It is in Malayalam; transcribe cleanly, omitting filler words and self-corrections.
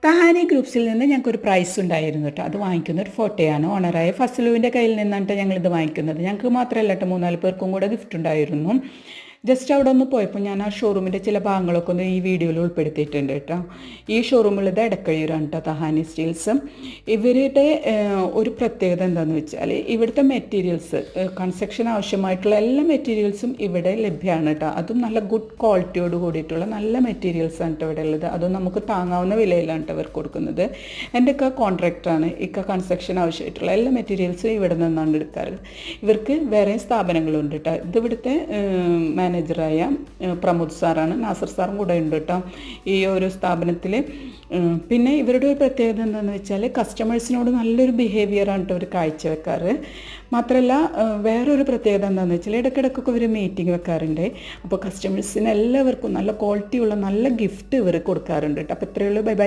തഹാനി ഗ്രൂപ്പ്സിൽ നിന്ന് ഞങ്ങൾക്കൊരു പ്രൈസ് ഉണ്ടായിരുന്നു കേട്ടോ. അത് വാങ്ങിക്കുന്ന ഒരു ഫോട്ടോയാണ്. ഓണറായ ഫസലുവിൻ്റെ കയ്യിൽ നിന്നാണ് ഞങ്ങളിത് വാങ്ങിക്കുന്നത്. ഞങ്ങൾക്ക് മാത്രമല്ല കേട്ടോ, 3-4 പേർക്കും കൂടെ ഗിഫ്റ്റ് ഉണ്ടായിരുന്നു. ജസ്റ്റ് അവിടെ ഒന്ന് പോയപ്പോൾ ഞാൻ ആ ഷോറൂമിൻ്റെ ചില ഭാഗങ്ങളൊക്കെ ഒന്ന് ഈ വീഡിയോയിൽ ഉൾപ്പെടുത്തിയിട്ടുണ്ട് കേട്ടോ. ഈ ഷോറൂമുള്ളത് എടക്കഴിയൂരാണ് കേട്ടോ, തഹാനി സ്റ്റീൽസ്. ഇവരുടെ ഒരു പ്രത്യേകത എന്താണെന്ന് വെച്ചാൽ ഇവിടുത്തെ മെറ്റീരിയൽസ്, കൺസ്ട്രക്ഷൻ ആവശ്യമായിട്ടുള്ള എല്ലാ മെറ്റീരിയൽസും ഇവിടെ ലഭ്യമാണ് കേട്ടോ. അതും നല്ല ഗുഡ് ക്വാളിറ്റിയോട് കൂടിയിട്ടുള്ള നല്ല മെറ്റീരിയൽസാണ് കേട്ടോ ഇവിടെ ഉള്ളത്. അതും നമുക്ക് താങ്ങാവുന്ന വിലയിലാണ് കേട്ടോ ഇവർക്ക് കൊടുക്കുന്നത്. എൻ്റെ ഒക്കെ കോൺട്രാക്ടറാണ്. കൺസ്ട്രക്ഷൻ ആവശ്യമായിട്ടുള്ള എല്ലാ മെറ്റീരിയൽസും ഇവിടെ നിന്നാണ് എടുക്കാറ്. ഇവർക്ക് വേറെ സ്ഥാപനങ്ങളുണ്ട് കേട്ടോ. ഇതിവിടുത്തെ മാനേജറായ പ്രമോദ് സാറാണ്. നാസർ സാറും കൂടെ ഉണ്ട് കേട്ടോ ഈ ഒരു സ്ഥാപനത്തിൽ. പിന്നെ ഇവരുടെ ഒരു പ്രത്യേകത എന്താണെന്ന് വെച്ചാൽ കസ്റ്റമേഴ്സിനോട് നല്ലൊരു ബിഹേവിയറാണ് കേട്ടോ ഇവർ കാഴ്ചവെക്കാറ്. മാത്രമല്ല വേറൊരു പ്രത്യേകത എന്താണെന്ന് വെച്ചാൽ ഇടയ്ക്കിടയ്ക്കൊക്കെ ഇവർ മീറ്റിംഗ് വെക്കാറുണ്ട്. അപ്പോൾ കസ്റ്റമേഴ്സിന് എല്ലാവർക്കും നല്ല ക്വാളിറ്റിയുള്ള നല്ല ഗിഫ്റ്റ് ഇവർ കൊടുക്കാറുണ്ട് കേട്ടോ. അപ്പോൾ ഇത്രയേ ഉള്ളൂ. Bye bye.